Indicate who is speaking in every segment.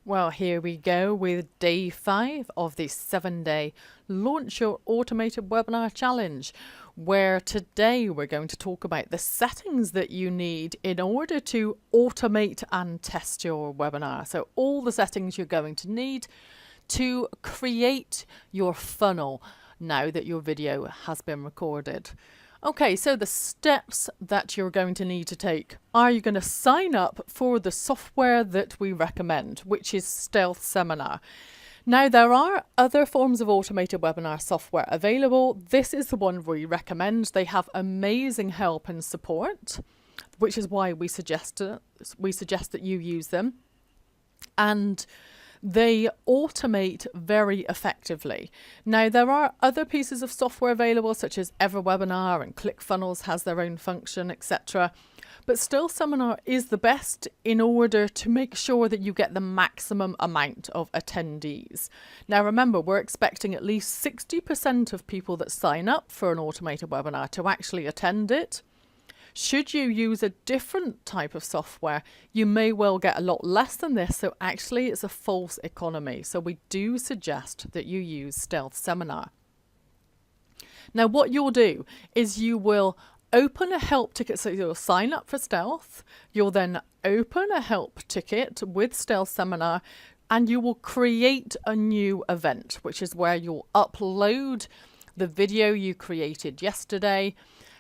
Speaker 1: Well, here we go with day 5 of the 7-day Launch Your Automated Webinar Challenge, where today we're going to talk about the settings that you need in order to automate and test your webinar. So all the settings you're going to need to create your funnel now that your video has been recorded. Okay, so the steps that you're going to need to take are you going to sign up for the software that we recommend, which is Stealth Seminar. Now, there are other forms of automated webinar software available. This is the one we recommend. They have amazing help and support, which is why we suggest that you use them. And they automate very effectively. Now, there are other pieces of software available, such as EverWebinar and ClickFunnels has their own function, etc. But Stealth Seminar is the best in order to make sure that you get the maximum amount of attendees. Now, remember, we're expecting at least 60% of people that sign up for an automated webinar to actually attend it. Should you use a different type of software, you may well get a lot less than this. So actually it's a false economy. So we do suggest that you use Stealth Seminar. Now, what you'll do is you will open a help ticket. So you'll sign up for Stealth. You'll then open a help ticket with Stealth Seminar, and you will create a new event, which is where you'll upload the video you created yesterday.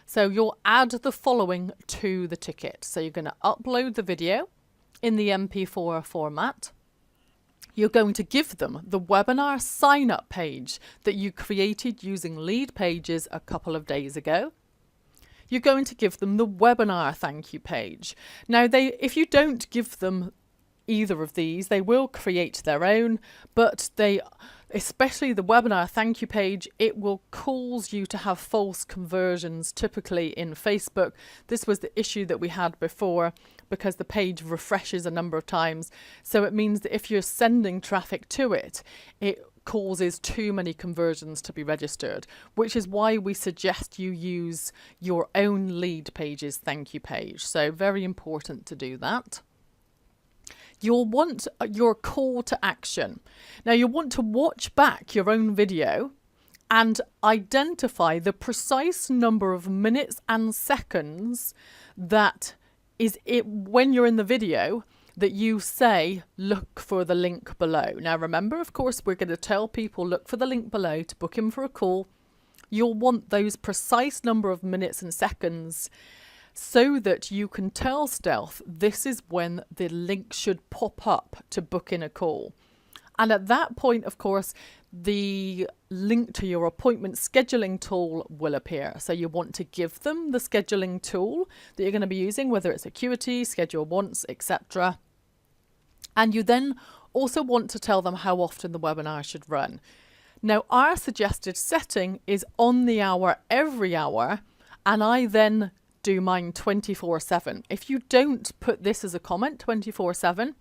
Speaker 1: So you'll add the following to the ticket. So you're going to upload the video in the MP4 format. You're going to give them the webinar sign-up page that you created using lead pages a couple of days ago. You're going to give them the webinar thank you page. Now, if you don't give them either of these, they will create their own, but especially the webinar thank you page, it will cause you to have false conversions typically in Facebook. This was the issue that we had before because the page refreshes a number of times. So it means that if you're sending traffic to it, it causes too many conversions to be registered, which is why we suggest you use your own lead pages thank you page. So very important to do that. You'll want your call to action. Now, you'll want to watch back your own video and identify the precise number of minutes and seconds that is it when you're in the video that you say, look for the link below. Now, remember, of course, we're going to tell people, look for the link below to book in for a call. You'll want those precise number of minutes and seconds so that you can tell Stealth this is when the link should pop up to book in a call. And at that point, of course, the link to your appointment scheduling tool will appear. So you want to give them the scheduling tool that you're going to be using, whether it's Acuity, Schedule Once, etc. And you then also want to tell them how often the webinar should run. Now, our suggested setting is on the hour, every hour, and I then do mine 24/7. If you don't put this as a comment 24/7,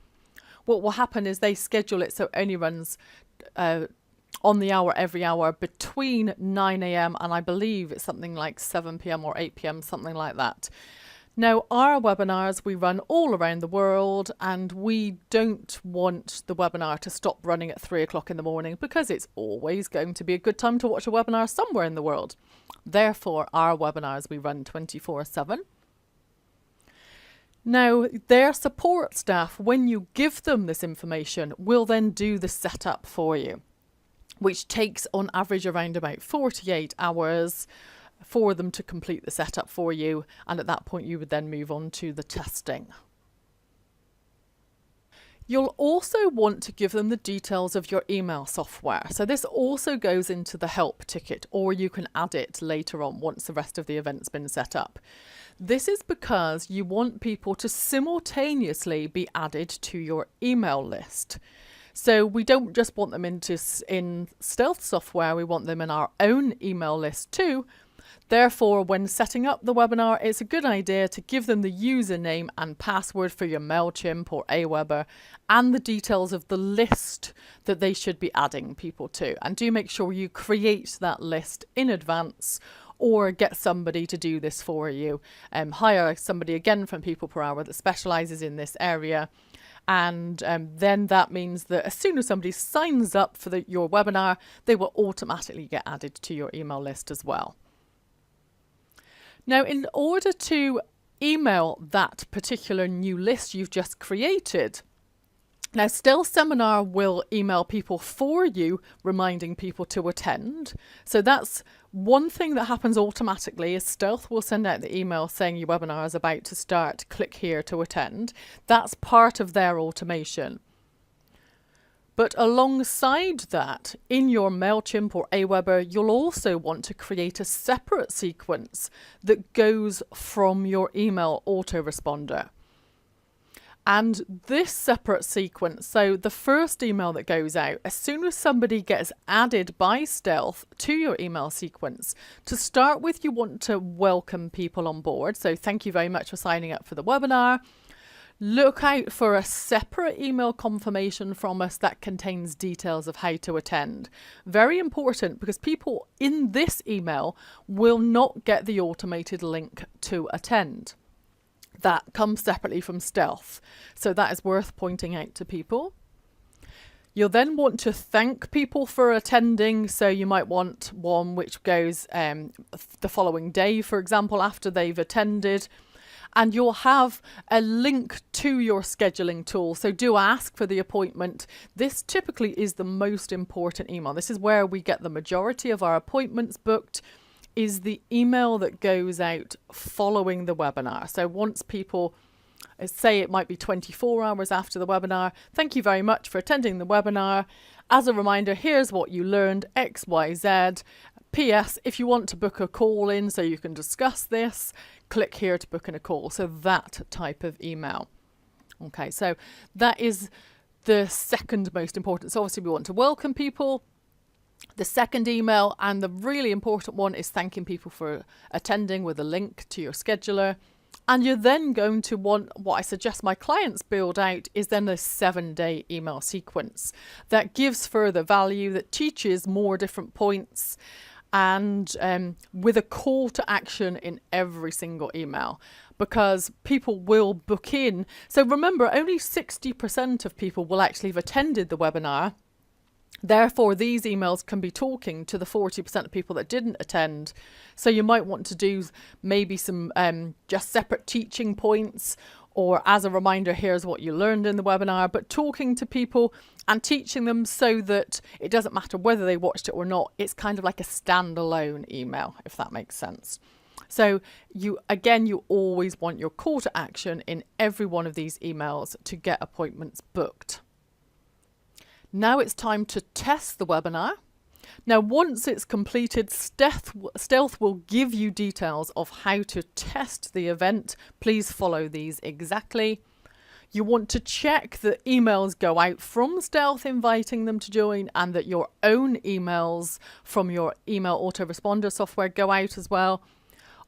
Speaker 1: what will happen is they schedule it so it only runs on the hour, every hour between 9 a.m. and I believe it's something like 7 p.m. or 8 p.m., something like that. Now, our webinars, we run all around the world, and we don't want the webinar to stop running at 3 o'clock in the morning because it's always going to be a good time to watch a webinar somewhere in the world. Therefore, our webinars, we run 24/7. Now, their support staff, when you give them this information, will then do the setup for you, which takes on average around about 48 hours for them to complete the setup for you. And at that point, you would then move on to the testing. You'll also want to give them the details of your email software. So this also goes into the help ticket, or you can add it later on once the rest of the event's been set up. This is because you want people to simultaneously be added to your email list. So we don't just want them in Stealth software, we want them in our own email list too. Therefore, when setting up the webinar, it's a good idea to give them the username and password for your MailChimp or Aweber and the details of the list that they should be adding people to. And do make sure you create that list in advance or get somebody to do this for you. Hire somebody again from People Per Hour that specializes in this area And then that means that as soon as somebody signs up for your webinar, they will automatically get added to your email list as well. Now, in order to email that particular new list you've just created, now Stealth Seminar will email people for you, reminding people to attend. So that's one thing that happens automatically, is Stealth will send out the email saying your webinar is about to start, click here to attend. That's part of their automation. But alongside that, in your MailChimp or Aweber, you'll also want to create a separate sequence that goes from your email autoresponder. And this separate sequence, so the first email that goes out, as soon as somebody gets added by Stealth to your email sequence, to start with, you want to welcome people on board. So thank you very much for signing up for the webinar. Look out for a separate email confirmation from us that contains details of how to attend. Very important, because people in this email will not get the automated link to attend. That comes separately from Stealth. So that is worth pointing out to people. You'll then want to thank people for attending. So you might want one which goes the following day, for example, after they've attended. And you'll have a link to your scheduling tool. So do ask for the appointment. This typically is the most important email. This is where we get the majority of our appointments booked, is the email that goes out following the webinar. So once people, say it might be 24 hours after the webinar, thank you very much for attending the webinar. As a reminder, here's what you learned, X, Y, Z. PS, if you want to book a call in so you can discuss this, click here to book in a call. So that type of email. Okay, so that is the second most important. So obviously we want to welcome people. The second email, and the really important one, is thanking people for attending with a link to your scheduler. And you're then going to want, what I suggest my clients build out, is then a 7-day email sequence that gives further value, that teaches more different points, and with a call to action in every single email, because people will book in. So remember, only 60% of people will actually have attended the webinar. Therefore, these emails can be talking to the 40% of people that didn't attend. So you might want to do maybe some just separate teaching points, or as a reminder, here's what you learned in the webinar, but talking to people and teaching them so that it doesn't matter whether they watched it or not. It's kind of like a standalone email, if that makes sense. So you always want your call to action in every one of these emails to get appointments booked. Now it's time to test the webinar. Now, once it's completed, Stealth will give you details of how to test the event. Please follow these exactly. You want to check that emails go out from Stealth inviting them to join, and that your own emails from your email autoresponder software go out as well.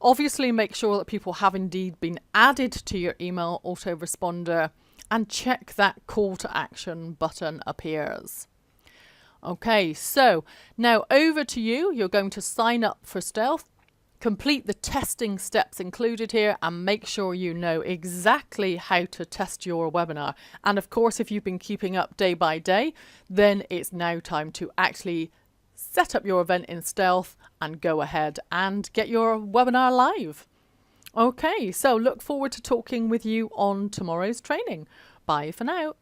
Speaker 1: Obviously, make sure that people have indeed been added to your email autoresponder, and check that call to action button appears. Okay, so now over to you. You're going to sign up for Stealth, complete the testing steps included here, and make sure you know exactly how to test your webinar. And of course, if you've been keeping up day by day, then it's now time to actually set up your event in Stealth and go ahead and get your webinar live. Okay, so look forward to talking with you on tomorrow's training. Bye for now.